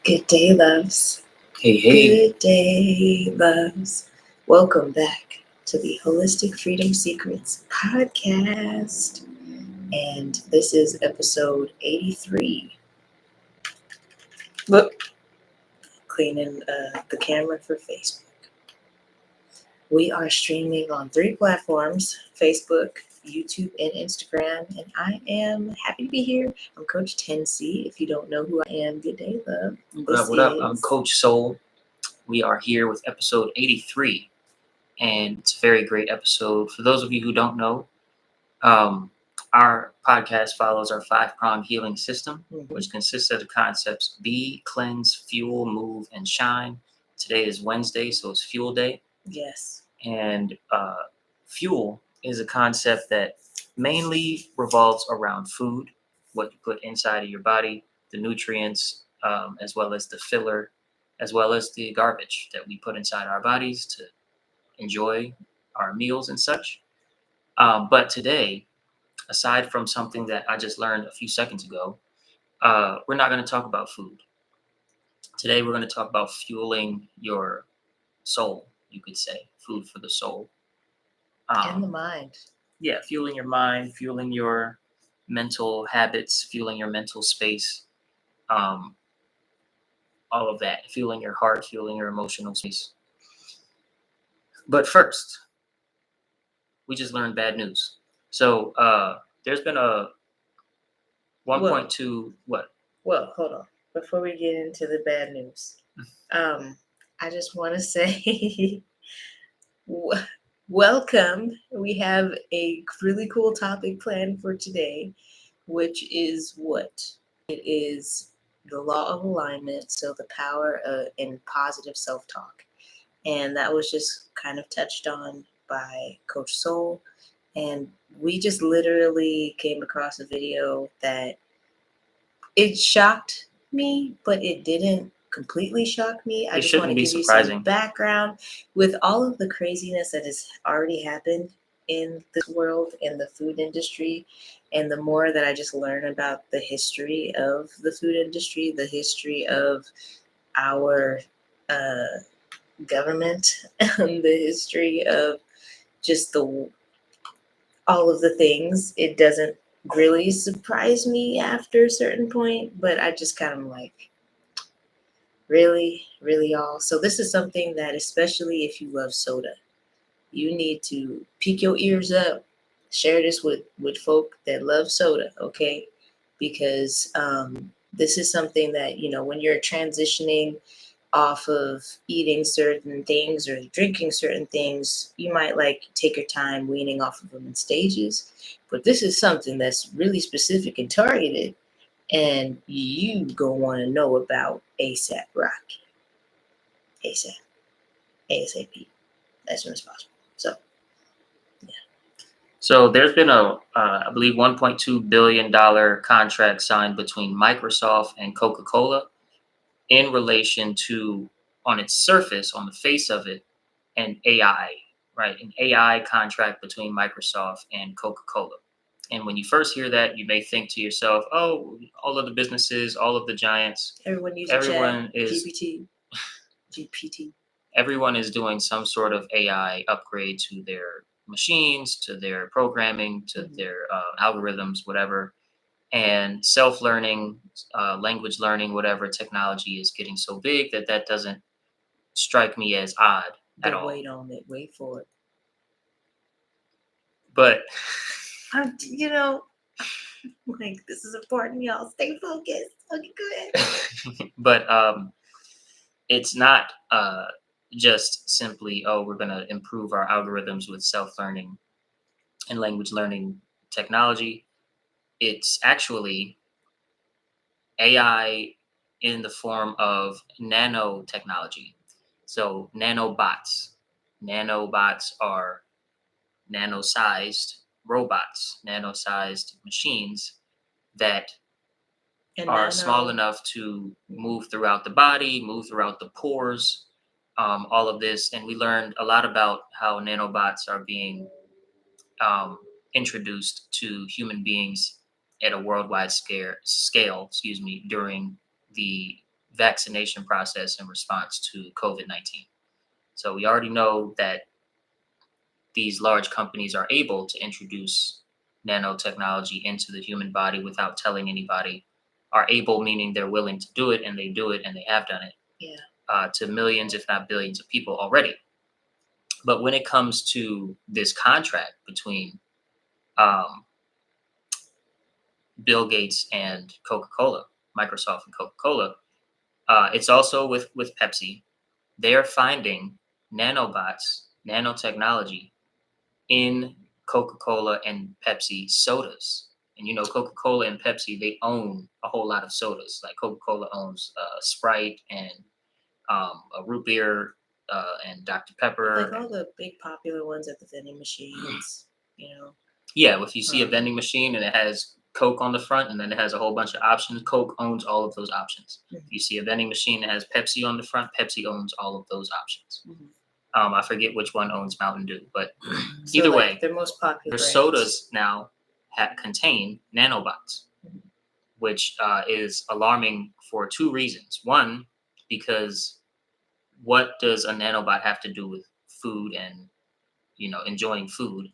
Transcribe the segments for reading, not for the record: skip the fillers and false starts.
Good day, loves. Hey. Good day, loves. Welcome back to the Holistic Freedom Secrets podcast. And this is episode 83. Look, cleaning the camera for Facebook. We are streaming on 3 platforms: Facebook, YouTube, and Instagram. And I am happy to be here. I'm Coach Tensi. If you don't know who I am, good day, love. What up? I'm Coach Soul. We are here with episode 83, and it's a very great episode. For those of you who don't know, our podcast follows our 5-pronged healing system, which consists of the concepts be, cleanse, fuel, move, and shine. Today is Wednesday, so it's Fuel Day. Yes. And fuel is a concept that mainly revolves around food, what you put inside of your body, the nutrients, as well as the filler, as well as the garbage that we put inside our bodies to enjoy our meals and such. But today, aside from something that I just learned a few seconds ago, we're not going to talk about food. Today, we're going to talk about fueling your soul, you could say, food for the soul. And the mind. Yeah, fueling your mind, fueling your mental habits, fueling your mental space, all of that, fueling your heart, fueling your emotional space. But first, we just learned bad news. So there's been a 1.2 what? Well, hold on. Before we get into the bad news, I just want to say welcome. We have a really cool topic planned for today, which is what? It is the law of alignment, so the power in positive self-talk. And that was just kind of touched on by Coach Soul. And we just literally came across a video that it shocked me, but it didn't completely shock me. I just want to give you some background with all of the craziness that has already happened in this world, in the food industry. And the more that I just learn about the history of the food industry, the history of our government, and the history of just all of the things, it doesn't really surprise me after a certain point, but I just kind of like, really, y'all. So this is something that, especially if you love soda, you need to peek your ears up, share this with folk that love soda, okay? Because this is something that, when you're transitioning off of eating certain things or drinking certain things, you might like take your time weaning off of them in stages. But this is something that's really specific and targeted, and you gonna want to know about ASAP Rocky. ASAP, as soon as possible. So, yeah. So there's been I believe, $1.2 billion contract signed between Microsoft and Coca-Cola in relation to, on its surface, on the face of it, an AI, right? An AI contract between Microsoft and Coca-Cola. And when you first hear that, you may think to yourself, oh, all of the businesses, all of the giants, everyone is GPT. Everyone is doing some sort of AI upgrade to their machines, to their programming, to their algorithms, whatever. And self-learning, language learning, whatever technology is getting so big that doesn't strike me as odd at all. Wait on it. Wait for it. But, like, this is important, y'all. Stay focused. Okay, go ahead. But it's not just simply, we're going to improve our algorithms with self-learning and language learning technology. It's actually AI in the form of nanotechnology. So nanobots. Nanobots are nano-sized robots, nano-sized machines that are small enough to move throughout the body, move throughout the pores, all of this. And we learned a lot about how nanobots are being introduced to human beings at a worldwide scale, during the vaccination process in response to COVID-19. So we already know that these large companies are able to introduce nanotechnology into the human body without telling anybody, are able meaning they're willing to do it, and they do it, and they have done it Yeah. to millions, if not billions, of people already. But when it comes to this contract between um, Bill Gates and Coca-Cola, Microsoft and Coca-Cola, it's also with Pepsi. They're finding nanobots, nanotechnology in Coca-Cola and Pepsi sodas. And you know, Coca-Cola and Pepsi, they own a whole lot of sodas. Like Coca-Cola owns Sprite and a root beer and Dr. Pepper. Like all the big popular ones at the vending machines, you know. Yeah, if you see a Um, vending machine and it has Coke on the front and then it has a whole bunch of options, Coke owns all of those options. Mhm. If you see a vending machine that has Pepsi on the front, Pepsi owns all of those options. Mhm. I forget which one owns Mountain Dew, but So either like way, their most popular their brands. sodas now contain nanobots, Mhm. which is alarming for two reasons. One, because what does a nanobot have to do with food and enjoying food?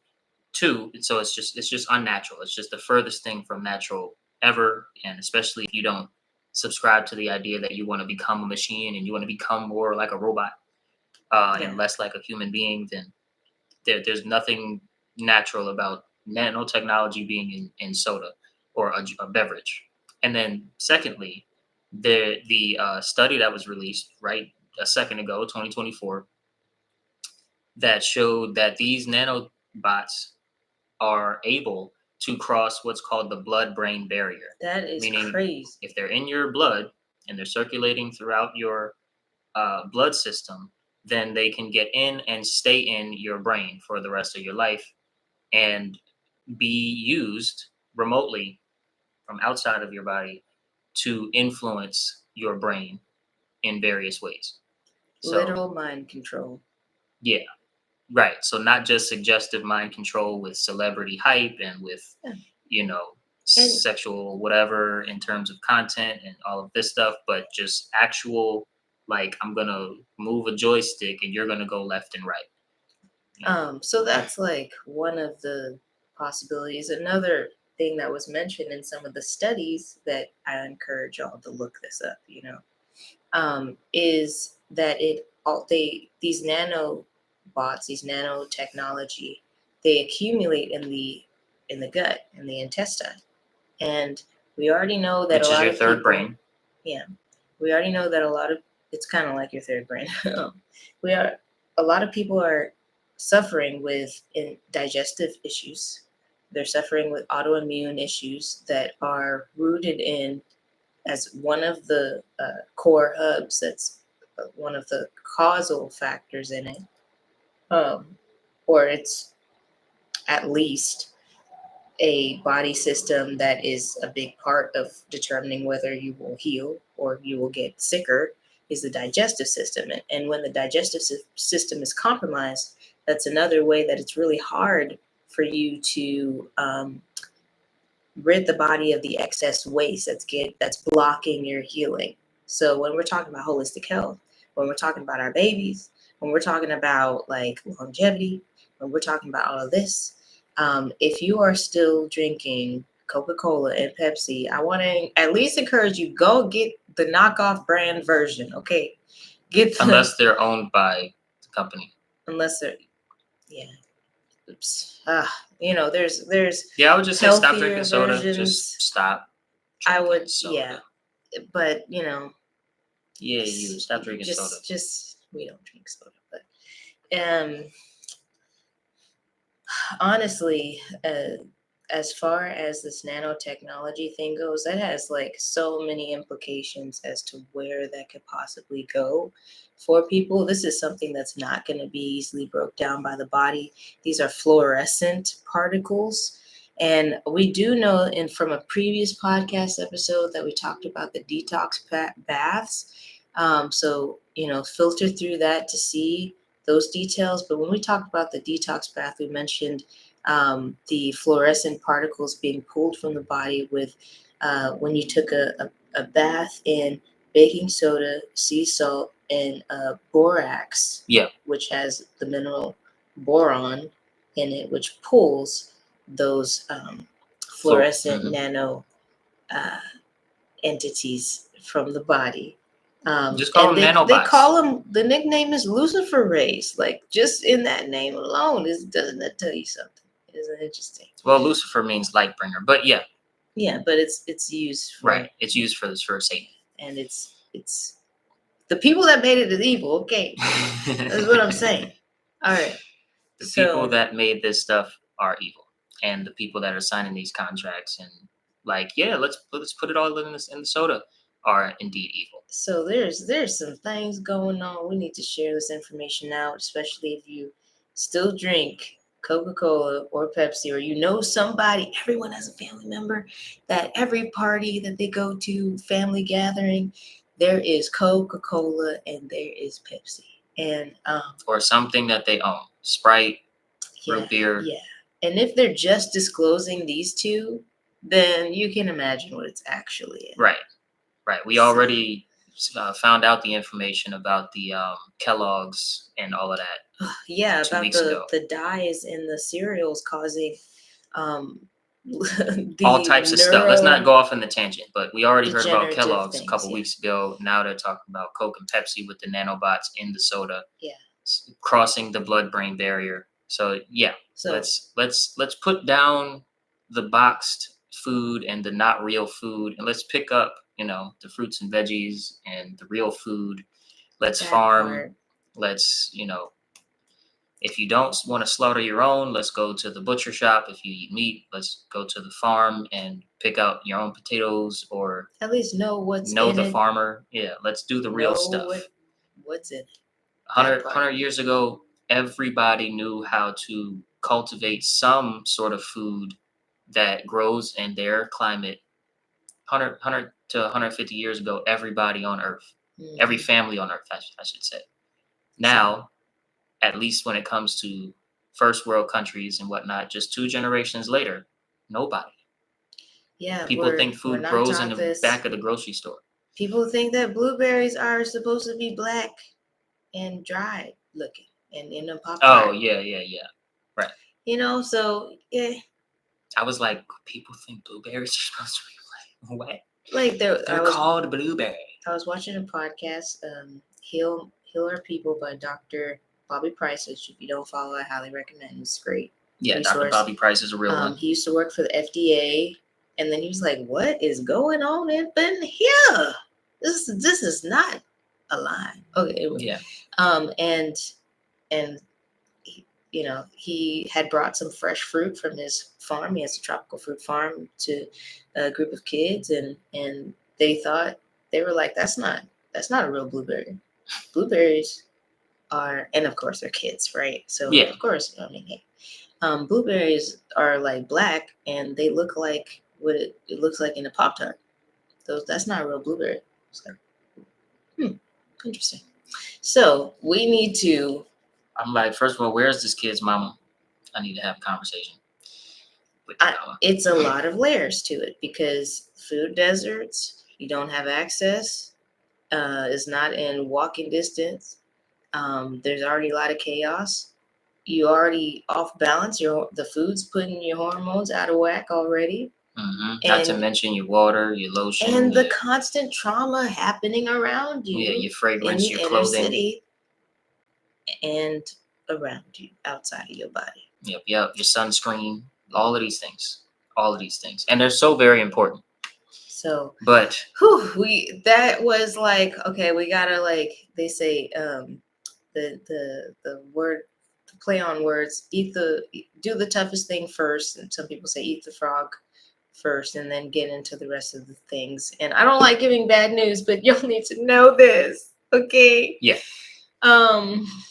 Two, so it's just unnatural. It's just the furthest thing from natural ever, and especially if you don't subscribe to the idea that you want to become a machine and you want to become more like a robot Yeah. and less like a human being, then there's nothing natural about nanotechnology being in soda or a beverage. And then secondly, the study that was released right a second ago, 2024, that showed that these nanobots are able to cross what's called the blood-brain barrier. That is Meaning, crazy. if they're in your blood and they're circulating throughout your blood system, then they can get in and stay in your brain for the rest of your life and be used remotely from outside of your body to influence your brain in various ways. So, Literal mind control. yeah, right. So not just suggestive mind control with celebrity hype and with, Yeah. you know, And sexual whatever in terms of content and all of this stuff, but just actual, like, I'm gonna move a joystick and you're gonna go left and right. so that's like one of the possibilities. Another thing that was mentioned in some of the studies that I encourage y'all to look this up, is that these nanobots, these nanotechnology, they accumulate in the gut, in the intestine. And we already know that Which a is lot your of third people, brain. yeah, we already know that it's kind of like your third brain. A lot of people are suffering with digestive issues. They're suffering with autoimmune issues that are rooted in as one of the core hubs. That's one of the causal factors in it, or it's at least a body system that is a big part of determining whether you will heal or you will get sicker is the digestive system. And when the digestive system is compromised, that's another way that it's really hard for you to rid the body of the excess waste that's blocking your healing. So when we're talking about holistic health, when we're talking about our babies, when we're talking about like longevity, when we're talking about all of this, if you are still drinking Coca-Cola and Pepsi, I want to at least encourage you, go get the knockoff brand version. Okay, Unless they're owned by the company. Unless they're, yeah. Oops. There's Yeah, I would just say stop healthier drinking soda. versions. Just stop I drinking would, soda. yeah, but Yeah, you stop drinking soda. just we don't drink soda, but honestly, as far as this nanotechnology thing goes, that has like so many implications as to where that could possibly go for people. This is something that's not going to be easily broke down by the body. These are fluorescent particles. And we do know from a previous podcast episode that we talked about the detox baths. So, filter through that to see those details. But when we talked about the detox bath, we mentioned the fluorescent particles being pulled from the body with when you took a bath in baking soda, sea salt, and borax, Yeah. which has the mineral boron in it, which pulls those fluorescent Mhm. nano uh, entities from the body. Just call And them they nanobots. call them, the nickname is Lucifer rays. Like, just in that name alone, doesn't that tell you something? Isn't it interesting? Well, Lucifer means light bringer, but yeah, Yeah, but it's used for right. It's used for Satan. and it's the people that made it is evil. Okay, that's what I'm saying. All right. The people So that made this stuff are evil, and the people that are signing these contracts and like, yeah, let's put it all in the soda are indeed evil. so there's some things going on. We need to share this information out, especially if you still drink Coca-Cola or Pepsi, or you know somebody, everyone has a family member that every party that they go to, family gathering, there is Coca-Cola and there is Pepsi. And Or something that they own, Sprite, yeah, root beer. yeah. And if they're just disclosing these two, then you can imagine what it's actually in. Right. We So- already found out the information about the Kellogg's and all of that. Yeah, 2 about weeks ago. the dyes in the cereals causing um All the types of stuff. Let's not go off on the tangent, but we already heard about degenerative Kellogg's a things, couple yeah. weeks ago. Now they're talking about Coke and Pepsi with the nanobots in the soda. Yeah. Crossing the blood-brain barrier. So yeah, So let's put down the boxed food and the not real food, and let's pick up, the fruits and veggies and the real food. Let's that farm. part. Let's, if you don't want to slaughter your own, let's go to the butcher shop. If you eat meat, let's go to the farm and pick out your own potatoes, or At least know what's know in the it. farmer. Yeah, let's do the real Know stuff. what's in it. 100 years ago, everybody knew how to cultivate some sort of food that grows in their climate. 100 to 150 years ago, everybody on Earth, every Mhm. family on Earth, I should say. Now, at least when it comes to first world countries and whatnot, just 2 generations later, nobody. Yeah, People think we're food not grows in taught the this. back of the grocery store. People think that blueberries are supposed to be black and dry looking and in a pop Oh, tart. yeah. Right. So yeah, I was like, people think blueberries are supposed to be black. What? like They're called blueberry. I was watching a podcast, Heal Our People by Dr. Bobby Price, which if you don't follow, I highly recommend. It's great. Yeah, Dr. resource. Bobby Price is a real one. He used to work for the FDA, and then he was like, "What is going on in here? This is not a line." Okay, anyway. Yeah. And he had brought some fresh fruit from his farm. He has a tropical fruit farm to a group of kids, and they were like, that's not a real blueberry. Blueberries are, and of course they're kids, right? So Yeah. of course, hey, blueberries are like black, and they look like what it looks like in a Pop-Tart. That's not a real blueberry. It's like, interesting. So we need to. I'm like, first of all, where's this kid's mama? I need to have a conversation with the mama. It's a lot of layers to it because food deserts, you don't have access, it's not in walking distance. There's already a lot of chaos. You already off balance. The food's putting your hormones out of whack already. Not to mention your water, your lotion, and the constant trauma happening around you. Yeah, your fragrance, in the your inner clothing, city and around you, outside of your body. Yep, your sunscreen, all of these things, and they're so very important. So, but that was like, okay, we gotta, like they say, the word, the play on words, do the toughest thing first, and some people say eat the frog first and then get into the rest of the things. And I don't like giving bad news, but you'll need to know this, okay? Yeah.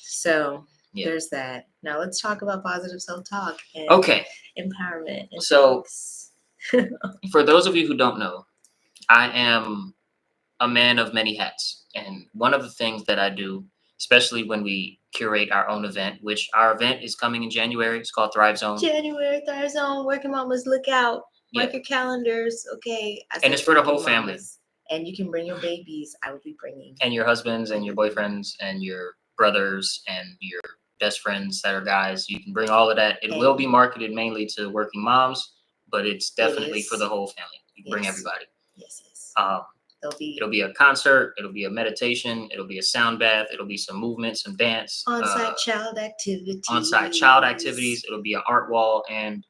So yeah. There's that. Now let's talk about positive self-talk and empowerment. And so for those of you who don't know, I am a man of many hats. And one of the things that I do, especially when we curate our own event, which our event is coming in January. It's called Thrive Zone. January, Thrive Zone. Working mamas, look out. Mark your calendars. Okay. And it's for the whole family. And you can bring your babies. I will be bringing. And your husbands and your boyfriends and your brothers and your best friends that are guys. You can bring all of that. It will be marketed mainly to working moms, but it's definitely for the whole family. You can bring everybody. Yes. It'll be a concert. It'll be a meditation. It'll be a sound bath. It'll be some movement, some dance. On-site child activities. It'll be an art wall, and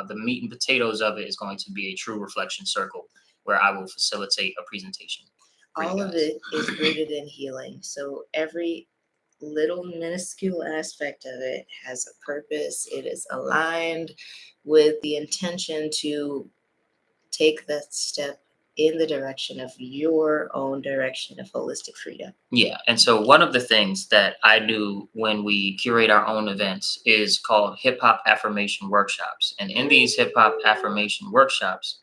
the meat and potatoes of it is going to be a true reflection circle where I will facilitate a presentation. All of it is rooted in healing. So every little minuscule aspect of it has a purpose. It is aligned with the intention to take that step in the direction of your own direction of holistic freedom. Yeah. And so one of the things that I do when we curate our own events is called hip hop affirmation workshops. And in these hip hop affirmation workshops,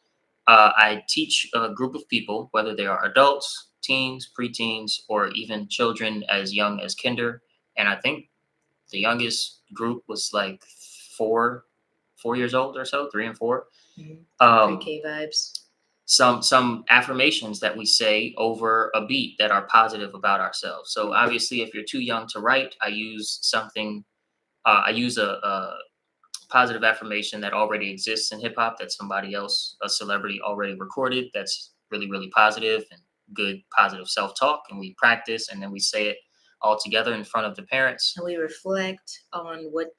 I teach a group of people, whether they are adults, teens, preteens, or even children as young as kinder. And I think the youngest group was like 4 years old or so, 3 and 4. Pre-K vibes. Some affirmations that we say over a beat that are positive about ourselves. So obviously, if you're too young to write, I use something. I use a positive affirmation that already exists in hip hop that somebody else, a celebrity, already recorded. That's really, really positive and good, positive self-talk. And we practice, and then we say it all together in front of the parents. And we reflect on what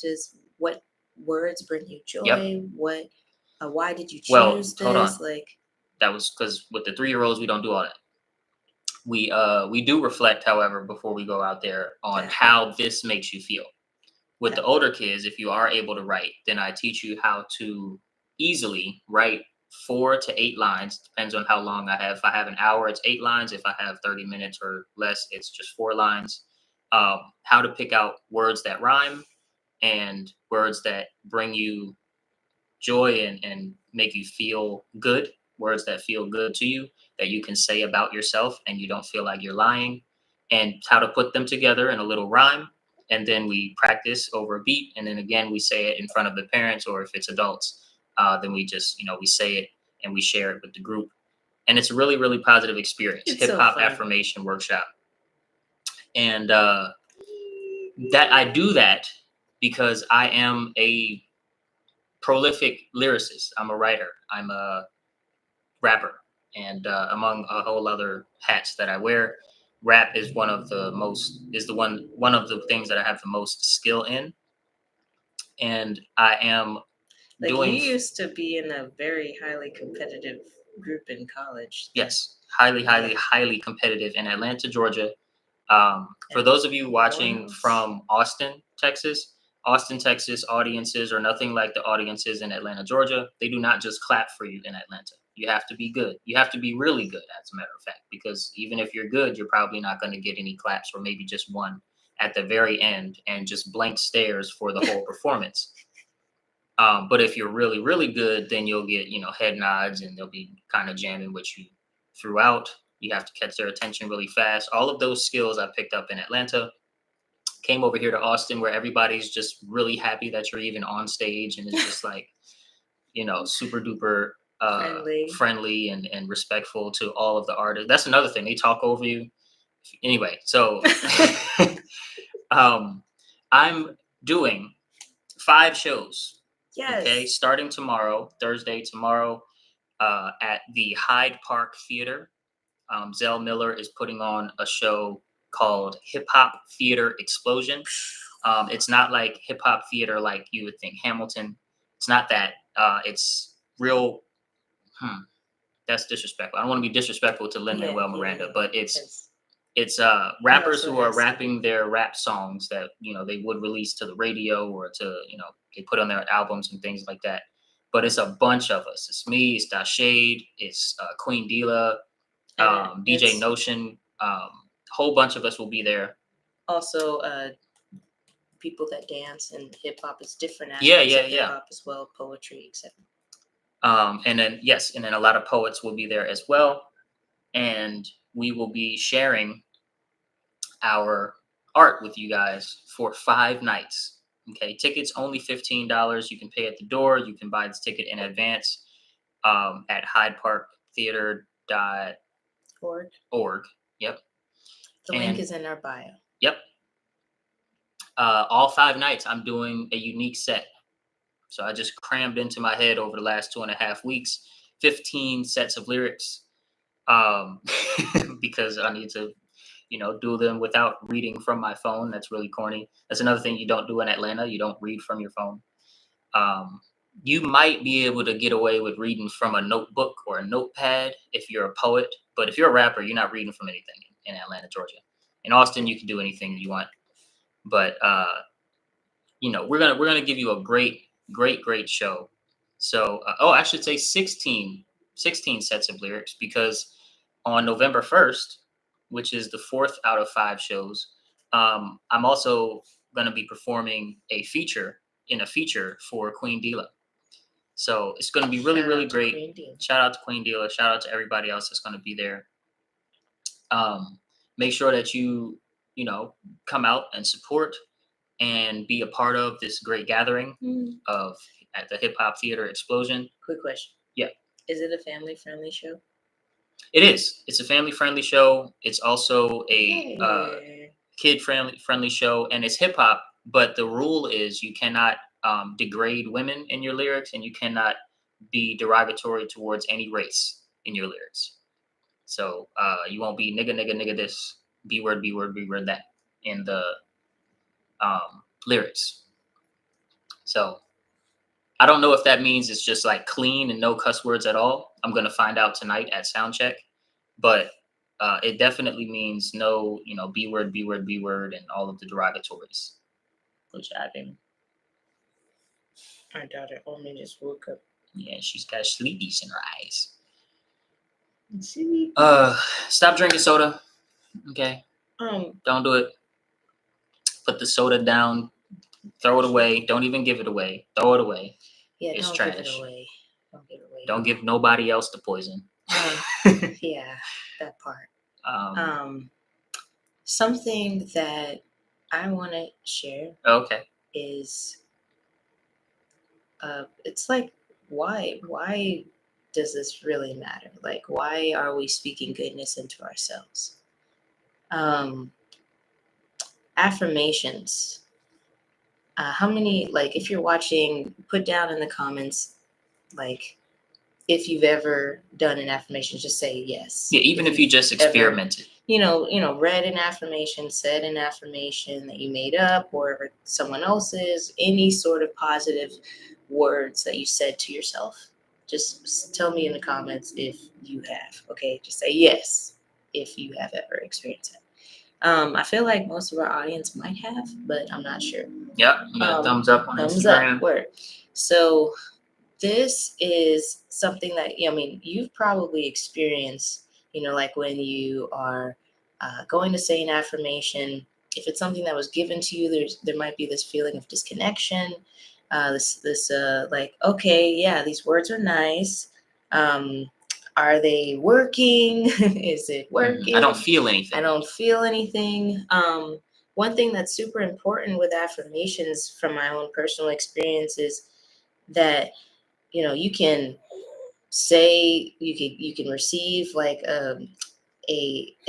words bring you joy. Yep. Why did you choose this? Hold on. That was because with the 3-year-olds, we don't do all that. We do reflect, however, before we go out there on how this makes you feel. With the older kids, if you are able to write, then I teach you how to easily write 4 to 8 lines. Depends on how long I have. If I have an hour, it's 8 lines. If I have 30 minutes or less, it's just 4 lines. How to pick out words that rhyme and words that bring you joy and make you feel good. Words that feel good to you that you can say about yourself and you don't feel like you're lying, and how to put them together in a little rhyme. And then we practice over a beat, and then again we say it in front of the parents, or if it's adults, then we just we say it and we share it with the group, and it's a really, really positive experience. Hip hop affirmation workshop. And that I do that because I am a prolific lyricist. I'm a writer. I'm a rapper, and among a whole other hats that I wear, rap is one of the things that I have the most skill in. And I am you used to be in a very highly competitive group in college. Yes, highly competitive in Atlanta, Georgia. For those of you watching from Austin, Texas, audiences are nothing like the audiences in Atlanta, Georgia. They do not just clap for you in Atlanta. You have to be good. You have to be really good, as a matter of fact, because even if you're good, you're probably not going to get any claps, or maybe just one at the very end, and just blank stares for the whole performance. But if you're really, really good, then you'll get, head nods, and they'll be kind of jamming with you throughout. You have to catch their attention really fast. All of those skills I picked up in Atlanta. Came over here to Austin, where everybody's just really happy that you're even on stage, and it's just like, super duper friendly and respectful to all of the artists. That's another thing. They talk over you. Anyway, so I'm doing 5 shows. Yes. Okay, starting Thursday tomorrow, at the Hyde Park Theater. Zell Miller is putting on a show called Hip Hop Theater Explosion. It's not like hip hop theater like you would think Hamilton. It's not that. It's real. That's disrespectful. I don't want to be disrespectful to Lin-Manuel Miranda, but it's rappers who are rapping their rap songs that they would release to the radio, or to they put on their albums and things like that. But it's a bunch of us. It's me. It's Dashade. It's Queen Dila. DJ Notion. Whole bunch of us will be there. Also, people that dance, and hip hop is different aspects of hip hop as well, poetry, etc. And then a lot of poets will be there as well, and we will be sharing our art with you guys for 5 nights. Okay, tickets only $15. You can pay at the door. You can buy this ticket in advance at Hyde Park Theater. Org. Yep. The link And- is in our bio. Yep. All 5 nights, I'm doing a unique set. So I just crammed into my head over the last 2.5 weeks, 15 sets of lyrics, because I need to, do them without reading from my phone. That's really corny. That's another thing you don't do in Atlanta. You don't read from your phone. You might be able to get away with reading from a notebook or a notepad if you're a poet, but if you're a rapper, you're not reading from anything in Atlanta, Georgia. In Austin, you can do anything you want, but we're gonna give you a great show. So, I should say 16 sets of lyrics, because on November 1st, which is the 4th out of 5 shows, I'm also gonna be performing a feature for Queen Dila. So it's going to be really, really great. Shout out to Queen Dila. Shout out to everybody else that's going to be there. Make sure that you come out and support and be a part of this great gathering at the Hip Hop Theater Explosion. Quick question. Yeah. Is it a family-friendly show? It is. It's a family-friendly show. It's also a kid-friendly show, and it's hip hop. But the rule is you cannot degrade women in your lyrics, and you cannot be derogatory towards any race in your lyrics. So you won't be nigga this, B word that in the lyrics. So I don't know if that means it's just like clean and no cuss words at all. I'm gonna find out tonight at soundcheck, but it definitely means no, B word, and all of the derogatories. Which I think. My daughter only just woke up. Yeah, she's got sleepies in her eyes. See? Stop drinking soda. Okay. Don't do it. Put the soda down. Throw it away. Don't even give it away. Throw it away. Yeah, it's don't trash. Give it away. Don't give it away. Don't give nobody else the poison. Yeah, that part. Something that I want to share. Okay. Is it's like why does this really matter? Like, why are we speaking goodness into ourselves? Affirmations. How many, like, if you're watching, put down in the comments, like, if you've ever done an affirmation, just say yes. Yeah, even if you just experimented. Read an affirmation, said an affirmation that you made up or someone else's, any sort of positive words that you said to yourself. Just tell me in the comments if you have, okay? Just say yes if you have ever experienced it. I feel like most of our audience might have, but I'm not sure. Yep, you got a thumbs up on Instagram. Up, word. So this is something that, you've probably experienced, like when you are going to say an affirmation. If it's something that was given to you, there might be this feeling of disconnection. Like, okay, yeah, these words are nice. Are they working? Is it working? I don't feel anything. One thing that's super important with affirmations from my own personal experience is that, you can say, you can receive like an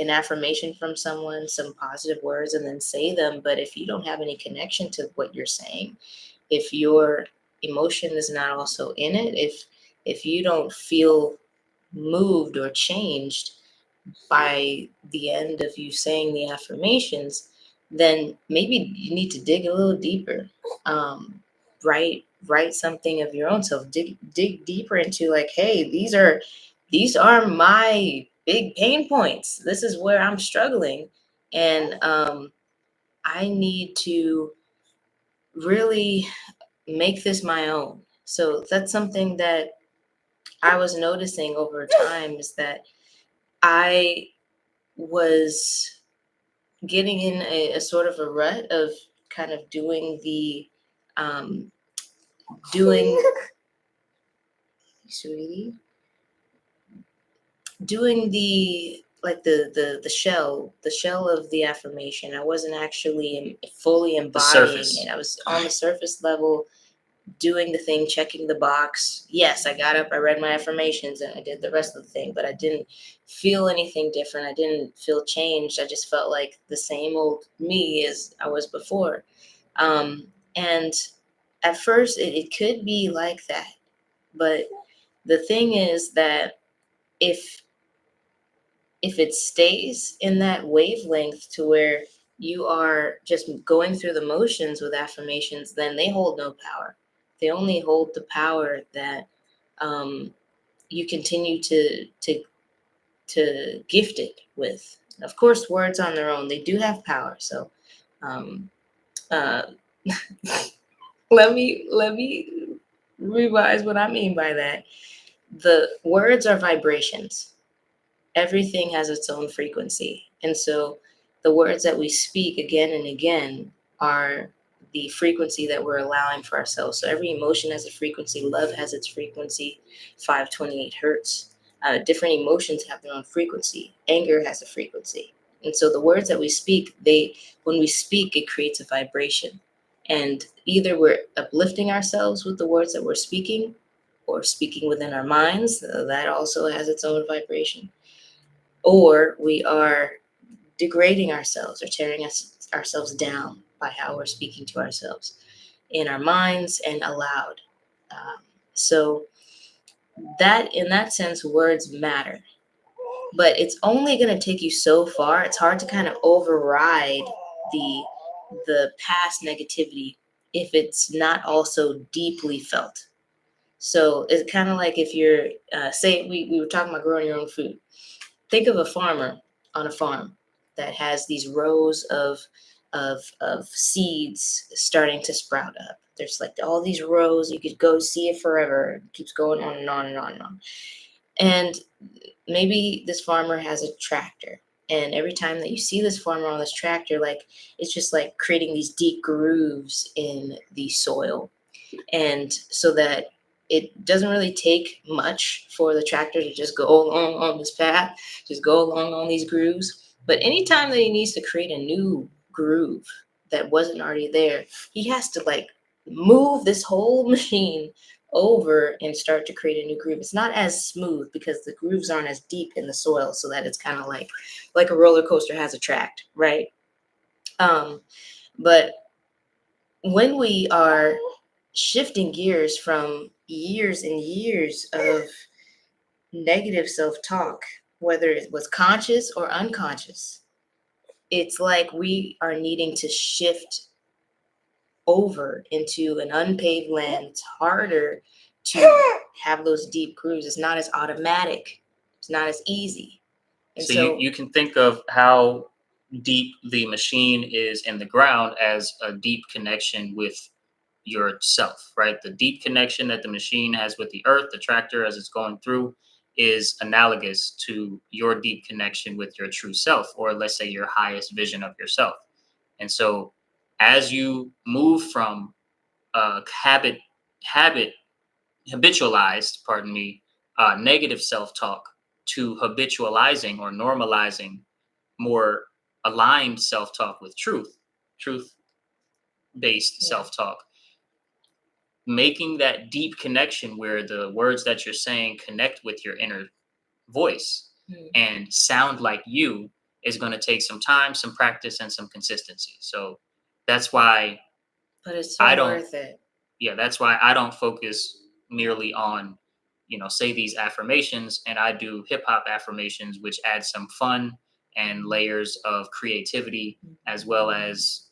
affirmation from someone, some positive words, and then say them. But if you don't have any connection to what you're saying, if your emotion is not also in it, if you don't feel moved or changed by the end of you saying the affirmations, then maybe you need to dig a little deeper. Write something of your own self. Dig deeper into, like, hey, these are my big pain points. This is where I'm struggling, and I need to really make this my own. So that's something that I was noticing over time, is that I was getting in a sort of a rut of kind of doing the like the shell of the affirmation. I wasn't actually fully embodying it. I was on the surface level, doing the thing, checking the box. Yes, I got up, I read my affirmations, and I did the rest of the thing, but I didn't feel anything different. I didn't feel changed. I just felt like the same old me as I was before. And at first, it could be like that. But the thing is that if it stays in that wavelength to where you are just going through the motions with affirmations, then they hold no power. They only hold the power that um, you continue to gift it with. Of course, words on their own, they do have power. So um, uh, let me revise what I mean by that. The words are vibrations. Everything has its own frequency. And so the words that we speak again and again are the frequency that we're allowing for ourselves. So every emotion has a frequency. Love has its frequency, 528 hertz. Different emotions have their own frequency. Anger has a frequency. And so the words that we speak, when we speak, it creates a vibration. And either we're uplifting ourselves with the words that we're speaking, or speaking within our minds, that also has its own vibration, or we are degrading ourselves or tearing ourselves down by how we're speaking to ourselves in our minds and aloud. So that, in that sense, words matter, but it's only going to take you so far. It's hard to kind of override the past negativity if it's not also deeply felt. So it's kind of like if you're, say, we were talking about growing your own food. Think of a farmer on a farm that has these rows of seeds starting to sprout up. There's like all these rows. You could go see it forever. It keeps going on and on and on and on. And maybe this farmer has a tractor. And every time that you see this farmer on this tractor, like it's just like creating these deep grooves in the soil. And so that it doesn't really take much for the tractor to just go along on this path, just go along on these grooves. But anytime that he needs to create a new groove that wasn't already there, he has to like move this whole machine over and start to create a new groove. It's not as smooth because the grooves aren't as deep in the soil, so that it's kind of like a roller coaster has a track, right? But when we are shifting gears from years and years of negative self-talk, whether it was conscious or unconscious, it's like we are needing to shift over into an unpaved land. It's harder to have those deep grooves. It's not as automatic. It's not as easy. And So so you can think of how deep the machine is in the ground as a deep connection with yourself, right? The deep connection that the machine has with the earth, the tractor as it's going through, is analogous to your deep connection with your true self, or let's say your highest vision of yourself. And so as you move from habit, habit, habitualized, pardon me, negative self-talk to habitualizing or normalizing more aligned self-talk with truth-based yeah. self-talk, making that deep connection where the words that you're saying connect with your inner voice and sound like you is going to take some time, some practice, and some consistency. So that's why But it's I so don't, worth it. yeah, that's why I don't focus merely on, say these affirmations, and I do hip hop affirmations, which add some fun and layers of creativity, as well as,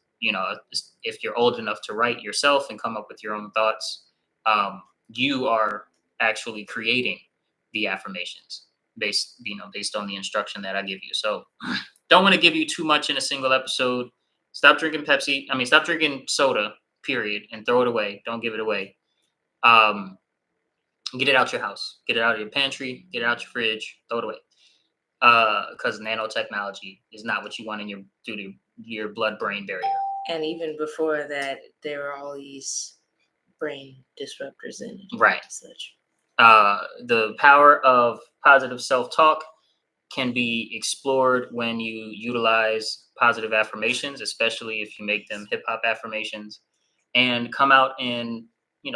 if you're old enough to write yourself and come up with your own thoughts, um, you are actually creating the affirmations based on the instruction that I give you. So don't want to give you too much in a single episode. Stop drinking Pepsi. I mean, stop drinking soda, period, and throw it away. Don't give it away. Um, get it out your house. Get it out of your pantry. Get it out your fridge. Throw it away. Because nanotechnology is not what you want in your blood-brain barrier. And even before that, there were all these brain disruptors in it. Right. Such. The power of positive self-talk can be explored when you utilize positive affirmations, especially if you make them hip hop affirmations, and come out and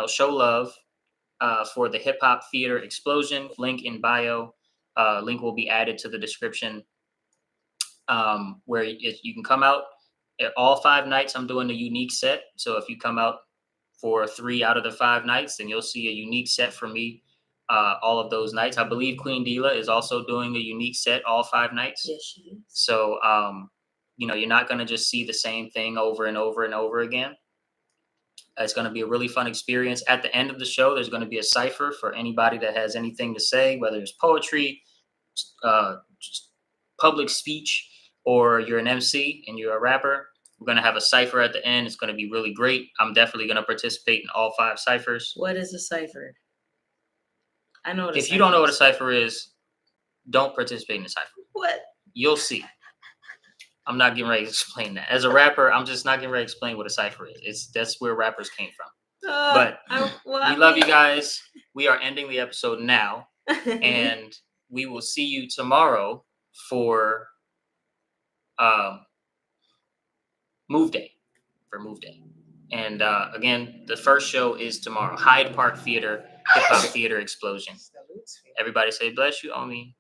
show love for the Hip Hop Theater Explosion. Link in bio. Link will be added to the description, where you can come out at all 5 nights. I'm doing a unique set. So if you come out for 3 out of the 5 nights, then you'll see a unique set from me all of those nights. I believe Queen Dila is also doing a unique set all 5 nights. Yes, she is. So, you're not going to just see the same thing over and over and over again. It's going to be a really fun experience. At the end of the show, there's going to be a cipher for anybody that has anything to say, whether it's poetry, just public speech, or you're an MC and you're a rapper. We're going to have a cipher at the end. It's going to be really great. I'm definitely going to participate in all 5 ciphers. What is a cipher? I know what a If you don't know what a is. cipher is, don't participate in the cipher. What? You'll see. I'm not getting ready to explain that. As a rapper, I'm just not getting ready to explain what a cipher is. That's where rappers came from. But we love you guys. We are ending the episode now, and we will see you tomorrow for Move Day. And again, the first show is tomorrow. Hyde Park Theater, Hip Hop Theater Explosion. Everybody say bless you, Omi.